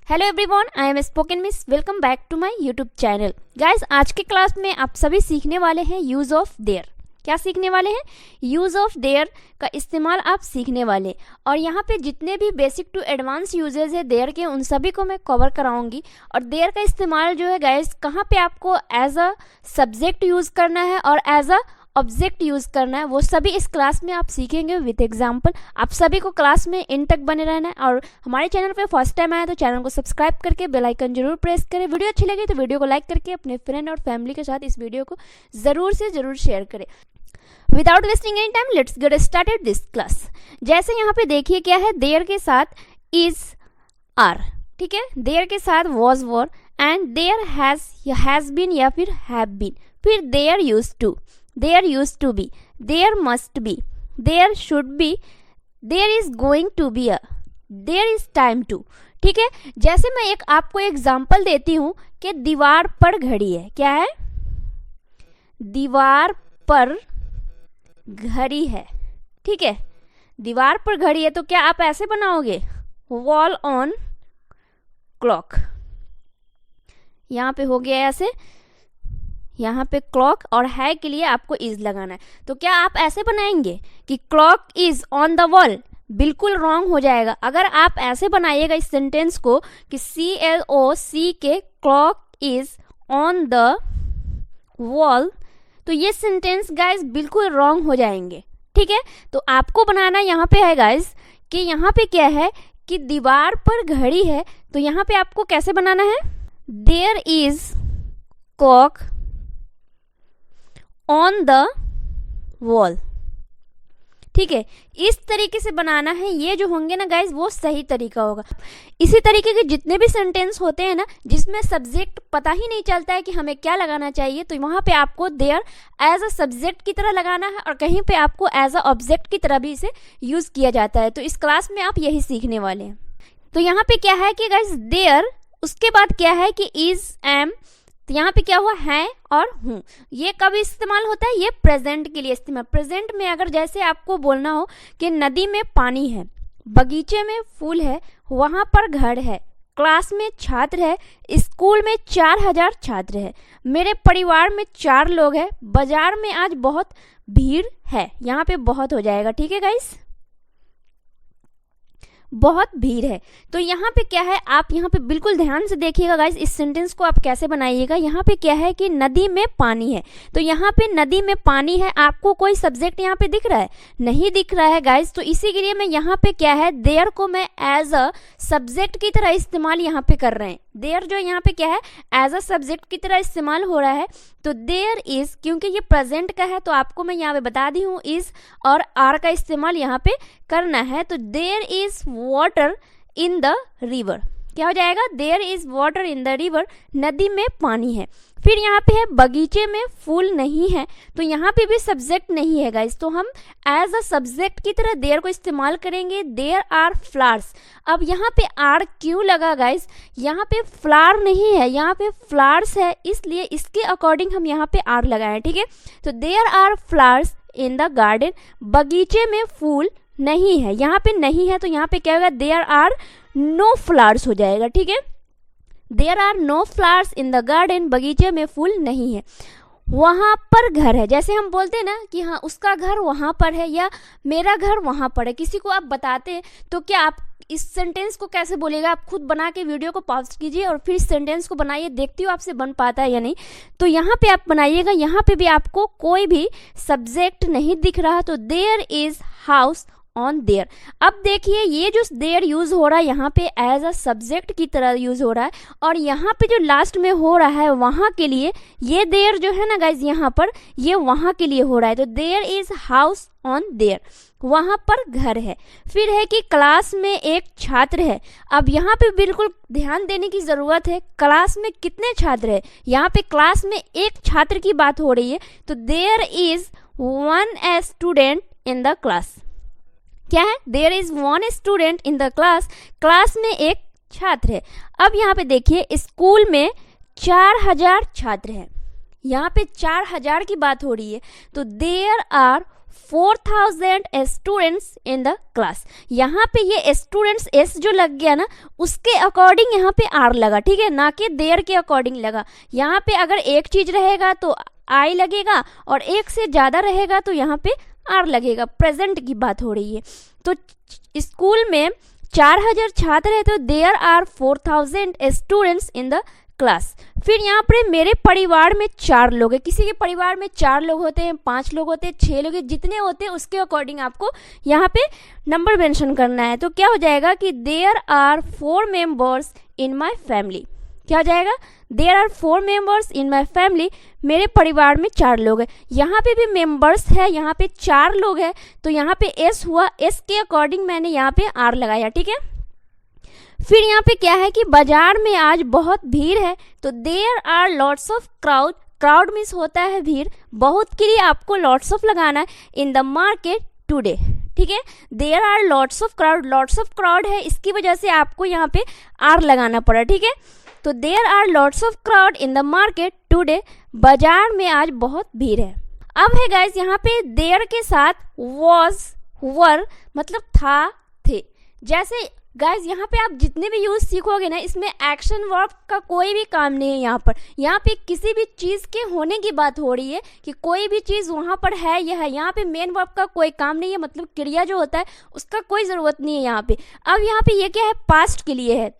Hello everyone, I am spoken miss. Welcome back to my YouTube channel. Guys, आज के class में आप सभी सीखने वाले हैं यूज़ ऑफ देयर। क्या सीखने वाले हैं? यूज़ ऑफ देयर का इस्तेमाल आप सीखने वाले। और यहाँ पे जितने भी बेसिक टू एडवांस यूजेज है देयर के, उन सभी को मैं कवर कराऊंगी। और देयर का इस्तेमाल जो है गाइस, कहाँ पे आपको एज अ सब्जेक्ट यूज़ करना है और एज अ ऑब्जेक्ट यूज़ करना है, वो सभी इस क्लास में आप सीखेंगे विथ एग्जाम्पल। आप सभी को क्लास में इन तक बने रहना है। और हमारे चैनल पे फर्स्ट टाइम आया तो चैनल को सब्सक्राइब करके बेल आइकन जरूर प्रेस करें। वीडियो अच्छी लगी तो वीडियो को लाइक करके अपने फ्रेंड और फैमिली के साथ इस वीडियो को ज़रूर से ज़रूर शेयर करें। Without wasting any time, let's get started this class. जैसे यहाँ पे देखिए क्या है, देयर के साथ इज आर, ठीक है। देयर के साथ was were and there has been या फिर हैव बीन। फिर there used to, there used to be, there must be, there should be, there is going to be a, there is time to। ठीक है। जैसे मैं एक आपको example देती हूँ कि दीवार पर घड़ी है। क्या है? दीवार पर घड़ी है, ठीक है। दीवार पर घड़ी है तो क्या आप ऐसे बनाओगे? Wall on clock. यहाँ पे हो गया ऐसे, यहाँ पे क्लॉक और है के लिए आपको इज लगाना है। तो क्या आप ऐसे बनाएंगे कि clock is on the wall? बिल्कुल रॉन्ग हो जाएगा। अगर आप ऐसे बनाइएगा इस सेंटेंस को कि CLOC के clock is on the wall, तो ये सेंटेंस गाइस बिल्कुल रॉन्ग हो जाएंगे, ठीक है। तो आपको बनाना यहाँ पे है गाइस कि यहाँ पे क्या है कि दीवार पर घड़ी है, तो यहाँ पे आपको कैसे बनाना है? There is clock on the wall, ठीक है। इस तरीके से बनाना है। ये जो होंगे ना गाइज, वो सही तरीका होगा। इसी तरीके के जितने भी सेंटेंस होते हैं ना, जिसमें सब्जेक्ट पता ही नहीं चलता है कि हमें क्या लगाना चाहिए, तो वहाँ पे आपको देयर एज अ सब्जेक्ट की तरह लगाना है और कहीं पे आपको एज अ ऑब्जेक्ट की तरह भी इसे यूज़ किया जाता है। तो इस क्लास में आप यही सीखने वाले हैं। तो यहाँ पे क्या है कि गाइज देयर, उसके बाद क्या है कि इज, एम, तो यहाँ पे क्या हुआ? है और हूँ। ये कब इस्तेमाल होता है? ये प्रेजेंट के लिए इस्तेमाल। प्रेजेंट में अगर जैसे आपको बोलना हो कि नदी में पानी है, बगीचे में फूल है, वहाँ पर घर है, क्लास में छात्र है, स्कूल में 4000 छात्र है, मेरे परिवार में 4 लोग हैं, बाजार में आज बहुत भीड़ है। यहाँ पे बहुत हो जाएगा, ठीक है गाइस, बहुत भीड़ है। तो यहाँ पे क्या है, आप यहाँ पे बिल्कुल ध्यान से देखिएगा गाइस, इस सेंटेंस को आप कैसे बनाइएगा। यहाँ पे क्या है कि नदी में पानी है, तो यहाँ पे नदी में पानी है। आपको कोई सब्जेक्ट यहाँ पे दिख रहा है? नहीं दिख रहा है गाइस। तो इसी के लिए मैं यहाँ पे क्या है, देयर को मैं एज अ सब्जेक्ट की तरह इस्तेमाल यहाँ पे कर रहे हैं। देयर जो यहाँ पे क्या है, एज अ सब्जेक्ट की तरह इस्तेमाल हो रहा है। तो देयर इज, क्योंकि ये प्रेजेंट का है तो आपको मैं यहाँ पे बता दी हूँ इज और आर का इस्तेमाल यहाँ पे करना है। तो there is water in the river, क्या हो जाएगा? There is water in the river, नदी में पानी है। फिर यहाँ पे है बगीचे में फूल नहीं है, तो यहाँ पे भी सब्जेक्ट नहीं है गाइस, तो हम एज अ सब्जेक्ट की तरह देयर को इस्तेमाल करेंगे। There are flowers. अब यहाँ पे आर क्यों लगा गाइस? यहाँ पे फ्लावर नहीं है, यहाँ पे फ्लावर्स है, इसलिए इसके अकॉर्डिंग हम यहाँ पे आर लगाए, ठीक है। तो there are flowers in the garden, बगीचे में फूल नहीं है, यहाँ पे नहीं है, तो यहाँ पे क्या होगा? देयर आर नो फ्लावर्स हो जाएगा, ठीक है। There are no flowers in the garden, बगीचे में फूल नहीं है। वहाँ पर घर है, जैसे हम बोलते हैं ना कि हाँ उसका घर वहाँ पर है या मेरा घर वहाँ पर है, किसी को आप बताते हैं तो क्या आप इस सेंटेंस को कैसे बोलेगा? आप खुद बना के वीडियो को पॉज कीजिए और फिर इस सेंटेंस को बनाइए, देखती हूँ आपसे बन पाता है या नहीं। तो यहाँ पे आप बनाइएगा, यहाँ पे भी आपको कोई भी सब्जेक्ट नहीं दिख रहा, तो there is house on there. अब देखिए ये जो देयर यूज हो रहा है यहाँ पे एज अ सब्जेक्ट की तरह यूज हो रहा है, और यहाँ पे जो लास्ट में हो रहा है वहाँ के लिए, ये देयर जो है ना गाइज यहाँ पर, ये वहाँ के लिए हो रहा है। तो there is house on there, वहाँ पर घर है। फिर है कि क्लास में एक छात्र है। अब यहाँ पे बिल्कुल ध्यान देने की ज़रूरत है, क्लास में कितने छात्र है? यहाँ पे क्लास में एक छात्र की बात हो रही है, तो there is one student in the class. क्या है? There is one student in the class, class में एक छात्र है। अब यहाँ पे देखिए स्कूल में 4000 छात्र हैं, यहाँ पे 4000 की बात हो रही है, तो there are 4000 students in the class. यहाँ पे ये स्टूडेंट्स एस जो लग गया ना, उसके अकॉर्डिंग यहाँ पे आर लगा, ठीक है, ना कि देयर के अकॉर्डिंग लगा। यहाँ पे अगर एक चीज रहेगा तो आई लगेगा और एक से ज़्यादा रहेगा तो यहाँ पे आर लगेगा। प्रेजेंट की बात हो रही है। तो स्कूल में 4000 छात्र है तो there are 4000 students in the class. फिर यहाँ पर मेरे परिवार में 4 लोग हैं। किसी के परिवार में 4 लोग होते हैं, 5 लोग होते हैं, 6 लोग हैं, जितने होते हैं उसके अकॉर्डिंग आपको यहाँ पे नंबर मेंशन करना है। तो क्या हो जाएगा कि there are 4 members in my family. क्या हो जाएगा? There are 4 members in my family. मेरे परिवार में 4 लोग हैं। यहाँ पे भी मेंबर्स है, यहाँ पे 4 लोग हैं तो यहाँ पे एस हुआ, एस के अकॉर्डिंग मैंने यहाँ पे आर लगाया, ठीक है। फिर यहाँ पे क्या है कि बाजार में आज बहुत भीड़ है तो there are lots of crowd. Crowd means होता है भीड़, बहुत के लिए आपको लॉट्स ऑफ लगाना है। इन द मार्केट टुडे, ठीक है। There are lots of crowd, lots of crowd है, इसकी वजह से आपको यहाँ पे आर लगाना पड़ा, ठीक है। तो there are lots of crowd in the market today, बाजार में आज बहुत भीड़ है। अब है गाइस यहाँ पे देयर के साथ वॉज, वर मतलब था, थे। जैसे गाइज यहाँ पे आप जितने भी यूज सीखोगे ना, इसमें एक्शन वर्ब का कोई भी काम नहीं है। यहाँ पे किसी भी चीज़ के होने की बात हो रही है कि कोई भी चीज़ वहाँ पर है या है। यहाँ पे मेन वर्ब का कोई काम नहीं है, मतलब क्रिया जो होता है उसका कोई ज़रूरत नहीं है यहाँ पे। अब यहाँ पे ये क्या है? पास्ट के लिए है।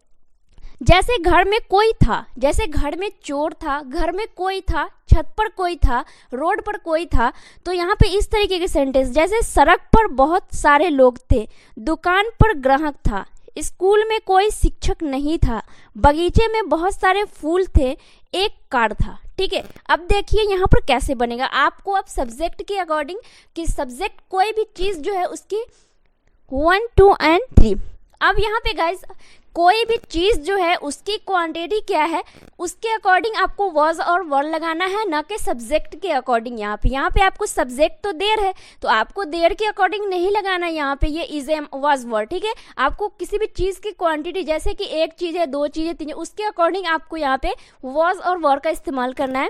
जैसे घर में कोई था, जैसे घर में चोर था, घर में कोई था, छत पर कोई था, रोड पर कोई था। तो यहाँ पे इस तरीके के सेंटेंस, जैसे सड़क पर बहुत सारे लोग थे, दुकान पर ग्राहक था, स्कूल में कोई शिक्षक नहीं था, बगीचे में बहुत सारे फूल थे, एक कार था, ठीक है। अब देखिए यहाँ पर कैसे बनेगा। आपको अब सब्जेक्ट के अकॉर्डिंग कि सब्जेक्ट कोई भी चीज़ जो है उसकी 1, 2 एंड 3। अब यहाँ पे गाइस कोई भी चीज़ जो है उसकी क्वांटिटी क्या है उसके अकॉर्डिंग आपको वॉज और वर लगाना है, ना कि सब्जेक्ट के अकॉर्डिंग। यहाँ पे आपको सब्जेक्ट तो देर है तो आपको देर के अकॉर्डिंग नहीं लगाना है। यहाँ पे ये इज एम वॉज वर, ठीक है। आपको किसी भी चीज़ की क्वांटिटी, जैसे कि एक चीज़ है, 2 चीज़ें, 3, उसके अकॉर्डिंग आपको यहाँ पे वॉज और वर का इस्तेमाल करना है।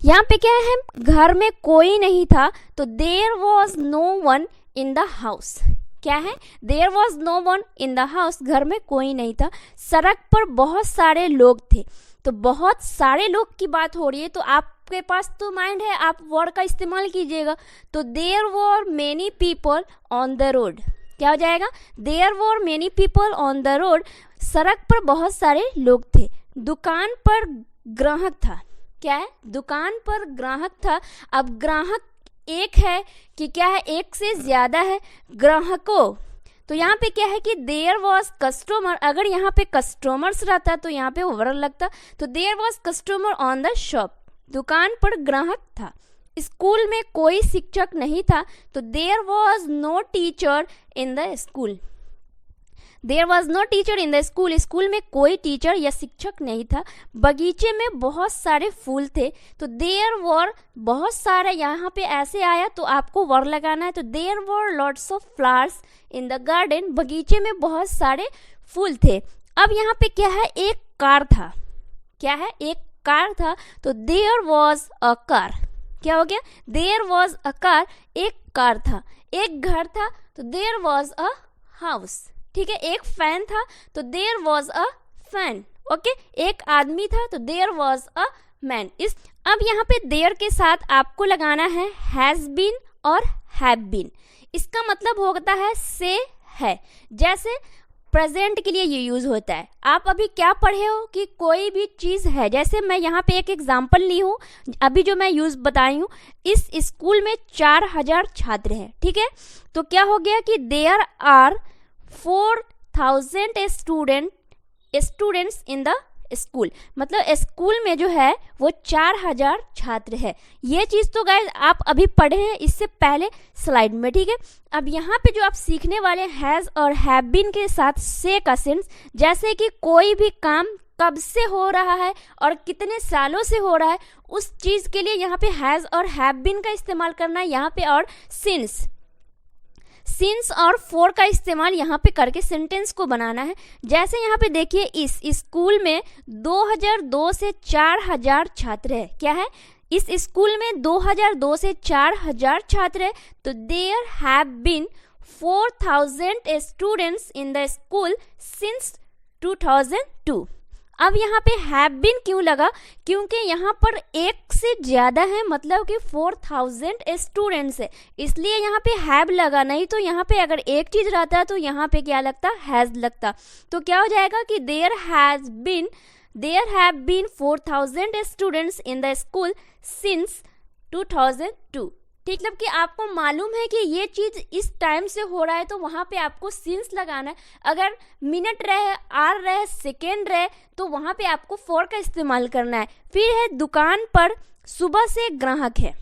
यहाँ पे क्या है? घर में कोई नहीं था तो there was no one in the house. क्या है? There was no one in the house, घर में कोई नहीं था। सड़क पर बहुत सारे लोग थे, तो बहुत सारे लोग की बात हो रही है तो आपके पास तो माइंड है, आप वर्ड का इस्तेमाल कीजिएगा। तो there were many people on the road. क्या हो जाएगा? There were many people on the road, सड़क पर बहुत सारे लोग थे। दुकान पर ग्राहक था। क्या है? दुकान पर ग्राहक था। अब ग्राहक एक है कि क्या है? एक से ज्यादा है ग्राहकों। तो यहाँ पे क्या है कि देयर वॉज कस्टमर। अगर यहाँ पे कस्टमर्स रहता तो यहाँ पे ओवर लगता। तो there was customer on the shop, दुकान पर ग्राहक था। स्कूल में कोई शिक्षक नहीं था तो there was no teacher in the school. There was no teacher in the school, school में कोई टीचर या शिक्षक नहीं था। बगीचे में बहुत सारे फूल थे तो देयर वर, बहुत सारे यहाँ पे ऐसे आया तो आपको वर लगाना है। तो there were lots of flowers in the garden, बगीचे में बहुत सारे फूल थे। अब यहाँ पे क्या है? एक कार था। क्या है? एक कार था तो देयर वॉज अ कार। क्या हो गया? देयर वॉज अ कार, एक कार था। एक घर था तो देयर वॉज अ हाउस, ठीक है। एक फैन था तो there was a fan, okay. एक आदमी था तो देयर वॉज अ मैन। अब यहाँ पे देयर के साथ आपको लगाना है हैज बीन और हैव बीन। इसका मतलब होता है से है। जैसे प्रेजेंट के लिए ये यूज होता है। आप अभी क्या पढ़े हो कि कोई भी चीज़ है। जैसे मैं यहाँ पे एक एग्जाम्पल ली हूँ, अभी जो मैं यूज बताई हूँ। इस स्कूल में 4000 छात्र हैं, ठीक है। तो क्या हो गया कि there are 4000 students in the school, मतलब स्कूल में जो है वो 4000 छात्र है। ये चीज़ तो गाइस आप अभी पढ़े हैं इससे पहले स्लाइड में, ठीक है। अब यहाँ पे जो आप सीखने वाले हैज़ और हैव बीन के साथ से का सेंस, जैसे कि कोई भी काम कब से हो रहा है और कितने सालों से हो रहा है, उस चीज़ के लिए यहाँ पे हैज़ और हैव बीन का इस्तेमाल करना है यहाँ पे, और सिंस और फॉर का इस्तेमाल यहाँ पे करके सेंटेंस को बनाना है। जैसे यहाँ पे देखिए, इस स्कूल में 2002 से 4000 छात्र है। क्या है? इस स्कूल में 2002 से 4000 छात्र है। तो there have been 4000 students in the school since 2002। अब यहाँ पे हैव बीन क्यों लगा? क्योंकि यहाँ पर एक से ज़्यादा है, मतलब कि 4000 स्टूडेंट्स है, इसलिए यहाँ पे हैव लगा। नहीं तो यहाँ पे अगर एक चीज़ रहता तो यहाँ पे क्या लगता? हैज़ लगता। तो क्या हो जाएगा कि there have been 4000 students in the school since 2002। ठीक, मतलब कि आपको मालूम है कि ये चीज़ इस टाइम से हो रहा है तो वहाँ पे आपको सिंस लगाना है। अगर मिनट रहे, आर रहे, सेकेंड रहे तो वहाँ पे आपको फॉर का इस्तेमाल करना है। फिर है दुकान पर सुबह से ग्राहक है।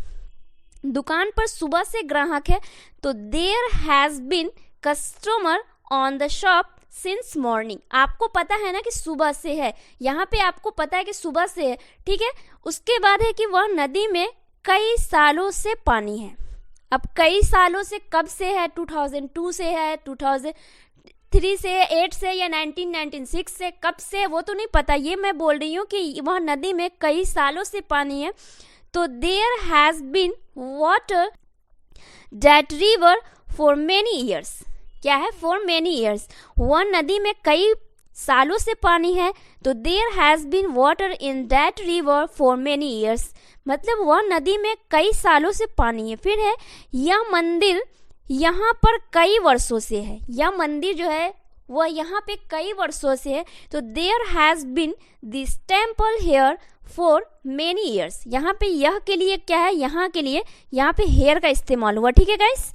दुकान पर सुबह से ग्राहक है तो there has been customer on the shop since morning. आपको पता है ना कि सुबह से है, यहाँ पे आपको पता है कि सुबह से है। ठीक है, उसके बाद है कि वह नदी में कई सालों से पानी है। अब कई सालों से कब से है? 2002 से है, 2003 से, 8 से या 1996 से, कब से वो तो नहीं पता। ये मैं बोल रही हूँ कि वह नदी में कई सालों से पानी है। तो there has been water that river for many years. क्या है? For many years. वह नदी में कई सालों से पानी है तो there has been water in that river for many years, मतलब वह नदी में कई सालों से पानी है। फिर है यह मंदिर यहाँ पर कई वर्षों से है। यह मंदिर जो है वह यहाँ पे कई वर्षों से है तो there has been this temple here for many years. यहाँ पे यह के लिए क्या है? यहाँ के लिए यहाँ पे हेयर का इस्तेमाल हुआ। ठीक है गाइस,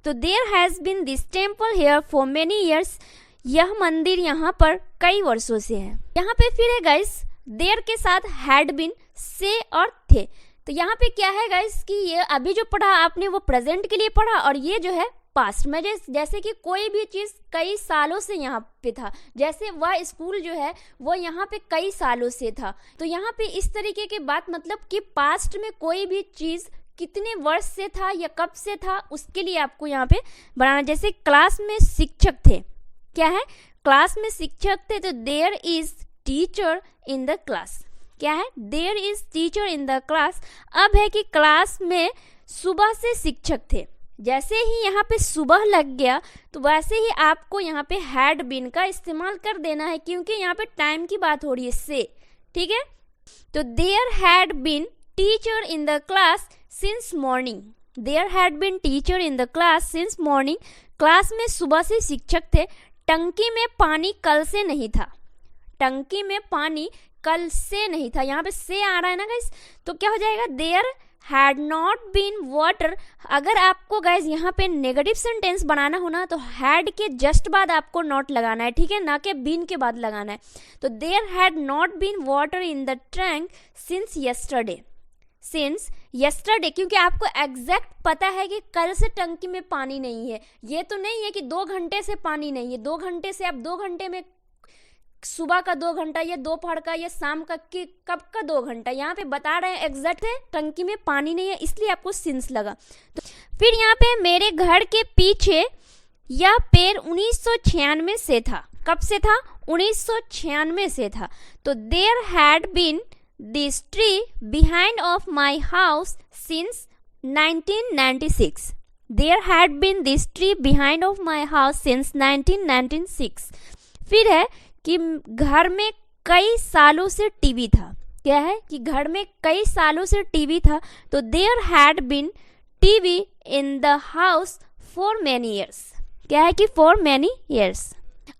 तो there has been this temple here for many years. यह मंदिर यहाँ पर कई वर्षों से है। यहाँ पे फिर है गाइस देयर के साथ हैड बीन, से और थे। तो यहाँ पे क्या है गाइस कि ये अभी जो पढ़ा आपने वो प्रेजेंट के लिए पढ़ा और ये जो है पास्ट में। जैसे कि कोई भी चीज़ कई सालों से यहाँ पे था, जैसे वह स्कूल जो है वो यहाँ पे कई सालों से था। तो यहाँ पे इस तरीके की बात, मतलब कि पास्ट में कोई भी चीज़ कितने वर्ष से था या कब से था उसके लिए आपको यहाँ पे बनाना। जैसे क्लास में शिक्षक थे, क्या है? क्लास में शिक्षक थे तो there is teacher in the class. क्या है? There is teacher in the class. अब है कि क्लास में सुबह से शिक्षक थे। जैसे ही यहाँ पे सुबह लग गया तो वैसे ही आपको यहाँ पे हैड बीन का इस्तेमाल कर देना है, क्योंकि यहाँ पे टाइम की बात हो रही है से। ठीक है, तो there had been teacher in the class since morning. There had been teacher in the class since morning. Class में सुबह से शिक्षक थे। टंकी में पानी कल से नहीं था। टंकी में पानी कल से नहीं था। यहाँ पे से आ रहा है ना गाइस, तो क्या हो जाएगा? There had not been water. अगर आपको गाइस यहाँ पे नेगेटिव सेंटेंस बनाना हो ना तो हैड के जस्ट बाद आपको नॉट लगाना है। ठीक है, ना कि बीन के बाद लगाना है। तो there had not been water in the tank since yesterday. Since yesterday, क्योंकि आपको एग्जैक्ट पता है कि कल से टंकी में पानी नहीं है। ये तो नहीं है कि 2 घंटे से पानी नहीं है। 2 घंटे से आप 2 घंटे में सुबह का 2 घंटा या दोपहर का या शाम का कि कब का 2 घंटा, यहाँ पे बता रहे हैं एग्जैक्ट है टंकी में पानी नहीं है, इसलिए आपको सिंस लगा। तो फिर यहाँ पे मेरे घर के पीछे यह पेड़ 1996 से था। कब से था? 1996 से था। तो there had been this tree behind of my house since 1996. There had been this tree behind of my house since 1996. फिर है कि घर में कई सालों से टीवी था। क्या है कि घर में कई सालों से टीवी था तो there had been TV in the house for many years. क्या है कि for many years.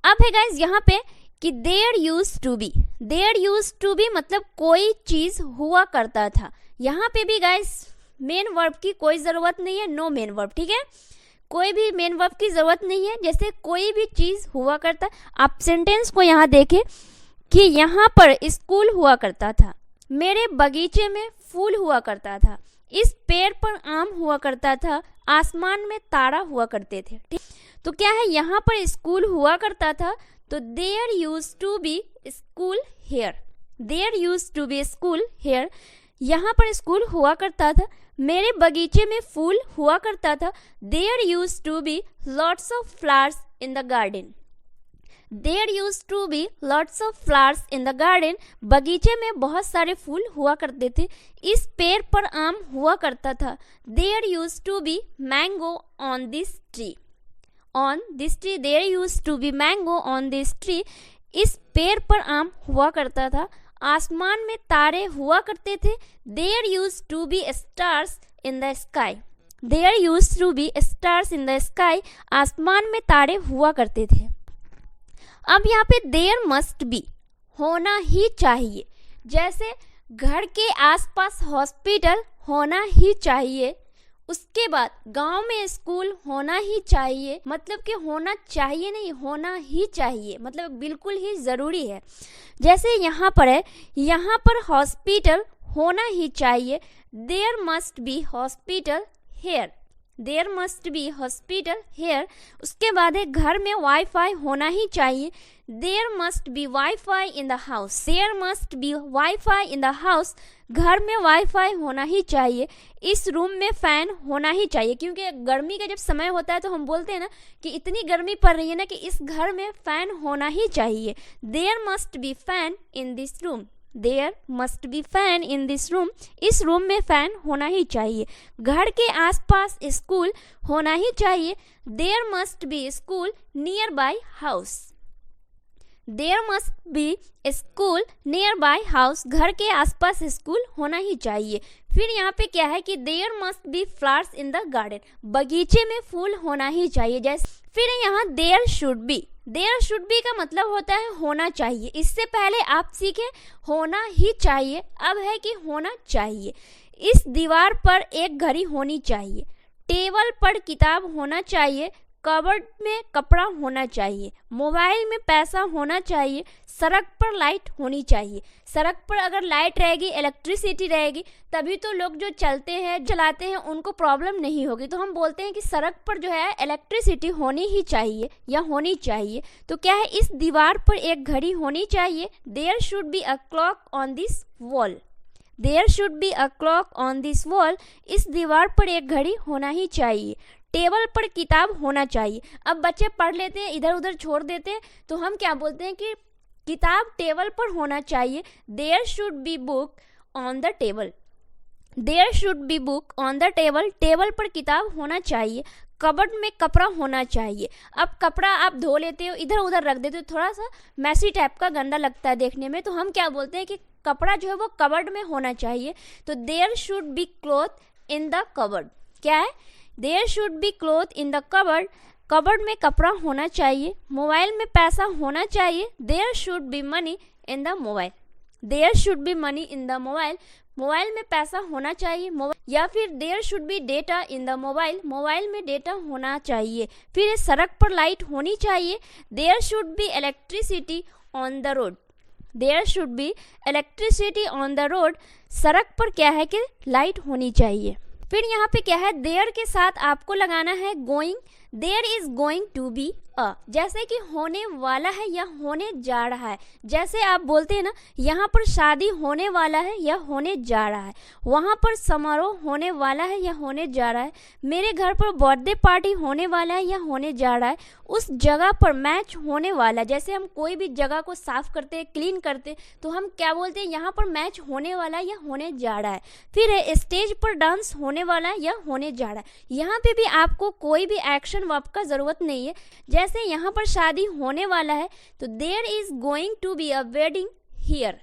अब है गाइस यहाँ पे कि there use to be. There use to be मतलब कोई चीज हुआ करता था। यहाँ पे भी गाइस मेन वर्ब की कोई जरूरत नहीं है, नो मेन वर्ब। ठीक है, कोई भी मेन वर्ब की जरूरत नहीं है। जैसे कोई भी चीज हुआ करता। आप सेंटेंस को यहाँ देखें कि यहाँ पर स्कूल हुआ करता था, मेरे बगीचे में फूल हुआ करता था, इस पेड़ पर आम हुआ करता था, आसमान में तारा हुआ करते थे। ठीक, तो क्या है यहाँ पर स्कूल हुआ करता था तो there use to be school here. There use to be school here, यहाँ पर स्कूल हुआ करता था। मेरे बगीचे में फूल हुआ करता था। There use to be lots of flowers in the garden. There use to be lots of flowers in the garden, बगीचे में बहुत सारे फूल हुआ करते थे। इस पेड़ पर आम हुआ करता था। There use to be mango on this tree, on this tree there use to be mango on this tree, इस पेड़ पर आम हुआ करता था। आसमान में तारे हुआ करते थे। There use to be stars in the sky, there use to be stars in the sky, आसमान में तारे हुआ करते थे। अब यहाँ पे देयर मस्ट बी, होना ही चाहिए, जैसे घर के आसपास हॉस्पिटल होना ही चाहिए, उसके बाद गांव में स्कूल होना ही चाहिए, मतलब कि होना चाहिए नहीं, होना ही चाहिए, मतलब बिल्कुल ही ज़रूरी है। जैसे यहाँ पर है, यहाँ पर हॉस्पिटल होना ही चाहिए, there must be hospital here, there must be hospital here. उसके बाद है घर में वाईफाई होना ही चाहिए, there must be WiFi in the house, there must be WiFi in the house, घर में वाईफाई होना ही चाहिए। इस रूम में फ़ैन होना ही चाहिए, क्योंकि गर्मी का जब समय होता है तो हम बोलते हैं ना कि इतनी गर्मी पड़ रही है ना कि इस घर में फ़ैन होना ही चाहिए। There must be fan in this room, there must be fan in this room, इस रूम में फ़ैन होना ही चाहिए। घर के आसपास स्कूल होना ही चाहिए, there must be school near by house, there must be school near by house, घर के आसपास स्कूल होना ही चाहिए। फिर यहाँ पे क्या है कि there must be flowers in the garden, बगीचे में फूल होना ही चाहिए। जैसे फिर यहाँ there should be, there should be का मतलब होता है होना चाहिए। इससे पहले आप सीखे होना ही चाहिए, अब है कि होना चाहिए। इस दीवार पर एक घड़ी होनी चाहिए, टेबल पर किताब होना चाहिए, कबर्ड में कपड़ा होना चाहिए, मोबाइल में पैसा होना चाहिए, सड़क पर लाइट होनी चाहिए। सड़क पर अगर लाइट रहेगी, इलेक्ट्रिसिटी रहेगी, तभी तो लोग जो चलते हैं चलाते हैं उनको प्रॉब्लम नहीं होगी। तो हम बोलते हैं कि सड़क पर जो है इलेक्ट्रिसिटी होनी ही चाहिए या होनी चाहिए। तो क्या है, इस दीवार पर एक घड़ी होनी चाहिए, there should be a clock on this wall, there should be a clock on this wall, इस दीवार पर एक घड़ी होना ही चाहिए। टेबल पर किताब होना चाहिए। अब बच्चे पढ़ लेते हैं, इधर उधर छोड़ देते हैं, तो हम क्या बोलते हैं कि किताब टेबल पर होना चाहिए, there should be book on the table, there should be book on the table, table पर किताब होना चाहिए। कबर्ड में कपड़ा होना चाहिए। अब कपड़ा आप धो लेते हो, इधर उधर रख देते हो, थोड़ा सा मैसी टाइप का गंदा लगता है देखने में, तो हम क्या बोलते हैं कि कपड़ा जो है वो कबर्ड में होना चाहिए। तो there should be cloth in the cupboard, क्या है, there should be cloth in the cupboard, cupboard में कपड़ा होना चाहिए। मोबाइल में पैसा होना चाहिए, there should be money in the mobile, there should be money in the mobile, mobile में पैसा होना चाहिए। या फिर there should be data in the mobile, mobile में डेटा होना चाहिए। फिर सड़क पर लाइट होनी चाहिए, there should be electricity on the road, there should be electricity on the road, सड़क पर क्या है कि लाइट होनी चाहिए। फिर यहाँ पे क्या है, देयर के साथ आपको लगाना है going, there is going to be a, जैसे कि होने वाला है या होने जा रहा है। जैसे आप बोलते हैं ना, यहाँ पर शादी होने वाला है या होने जा रहा है, वहाँ पर समारोह होने वाला है या होने जा रहा है, मेरे घर पर बर्थडे पार्टी होने वाला है या होने जा रहा है, उस जगह पर मैच होने वाला है। जैसे हम कोई भी जगह को साफ करते हैं, क्लीन करते हैं, तो हम क्या बोलते हैं, यहाँ पर मैच होने वाला है या होने जा रहा है। फिर है स्टेज पर डांस होने वाला है या होने जा रहा है। यहाँ पे भी आपको कोई भी एक्शन वर्ब का ज़रूरत नहीं है। जैसे यहाँ पर शादी होने वाला है, तो there is going to be a wedding here,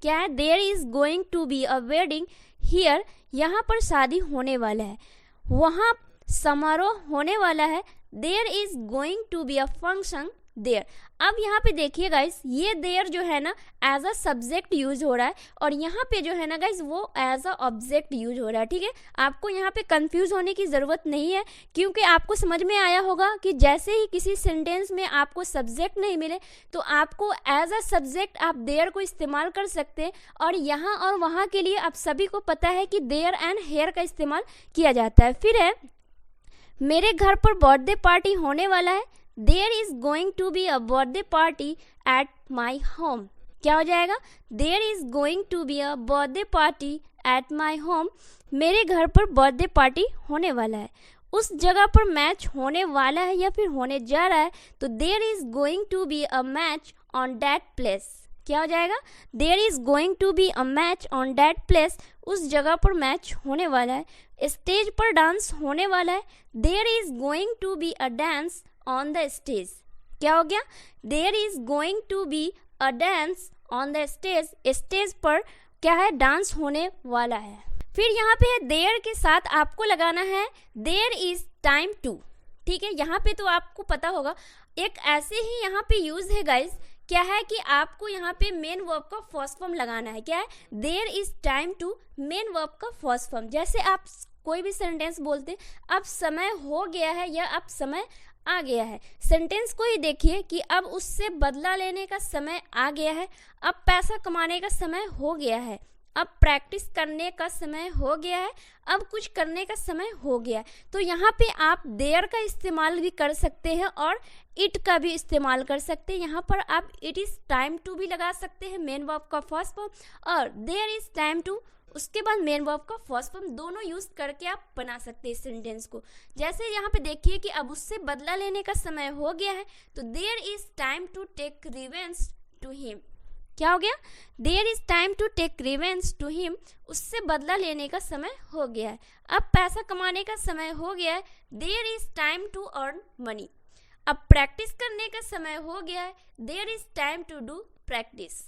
क्या है, there is going to be a wedding here, यहाँ पर शादी होने वाला है, वहाँ समारोह होने वाला है, there is going to be a function there. अब यहाँ पे देखिए गाइस, ये देयर जो है ना एज अ सब्जेक्ट यूज हो रहा है, और यहाँ पे जो है ना गाइस वो एज अ ऑब्जेक्ट यूज हो रहा है। ठीक है, आपको यहाँ पे कंफ्यूज होने की ज़रूरत नहीं है, क्योंकि आपको समझ में आया होगा कि जैसे ही किसी सेंटेंस में आपको सब्जेक्ट नहीं मिले तो आपको एज अ सब्जेक्ट आप देयर को इस्तेमाल कर सकते हैं। और यहाँ और वहाँ के लिए आप सभी को पता है कि देयर एंड हेयर का इस्तेमाल किया जाता है। फिर है मेरे घर पर बर्थडे पार्टी होने वाला है, there is going to be a birthday party at my home, क्या हो जाएगा, there is going to be a birthday party at my home, मेरे घर पर बर्थडे पार्टी होने वाला है। उस जगह पर मैच होने वाला है या फिर होने जा रहा है, तो there is going to be a match on that place. क्या हो जाएगा? There is going to be a match on that place, उस जगह पर मैच होने वाला है। स्टेज पर डांस होने वाला है, there is going to be a dance on the stage. क्या हो गया? There is going to be a dance on the stage, stage पर क्या है? डांस होने वाला है। फिर यहाँ पे है देयर के साथ आपको लगाना है देयर इज टाइम टू। ठीक है, यहाँ पे तो आपको पता होगा, एक ऐसे ही यहाँ पे यूज है गाइज, क्या है कि आपको यहाँ पे मेन वर्ब का फर्स्ट फॉर्म लगाना है। क्या है? There is time to, main verb का फर्स्ट फॉर्म। जैसे आप कोई भी सेंटेंस बोलते अब समय हो गया है या अब समय आ गया है, सेंटेंस को ही देखिए कि अब उससे बदला लेने का समय आ गया है, अब पैसा कमाने का समय हो गया है, अब प्रैक्टिस करने का समय हो गया है, अब कुछ करने का समय हो गया है। तो यहाँ पे आप देयर का इस्तेमाल भी कर सकते हैं और इट का भी इस्तेमाल कर सकते हैं। यहाँ पर आप इट इज़ टाइम टू भी लगा सकते हैं, मेन वर्ब का फर्स्ट फॉर्म, और देयर इज टाइम टू उसके बाद मेन वर्ब का फर्स्ट फॉर्म, दोनों यूज करके आप बना सकते हैं इस सेंटेंस को। जैसे यहाँ पे देखिए कि अब उससे बदला लेने का समय हो गया है, तो there is time to take revenge to him. क्या हो गया? There is time to take revenge to him, उससे बदला लेने का समय हो गया है। अब पैसा कमाने का समय हो गया है, there is time to earn money. अब प्रैक्टिस करने का समय हो गया है, there is time to do practice.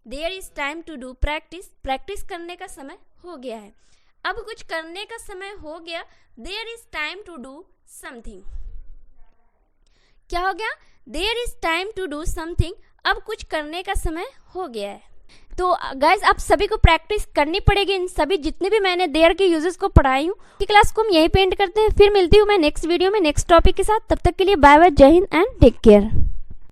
There is time to do practice, practice करने का समय हो गया है। अब कुछ करने का समय हो गया, there is time to do something. क्या हो गया? There is time to do something, अब कुछ करने का समय हो गया है। तो गाइज आप सभी को प्रैक्टिस करनी पड़ेगी इन सभी जितने भी मैंने देयर के यूजेस को पढ़ाई हूँ। क्लास को हम यहीं पे एंड करते हैं, फिर मिलती हूँ मैं नेक्स्ट वीडियो में नेक्स्ट टॉपिक के साथ। तब तक के लिए बाय बाय, जय हिंद एंड टेक केयर।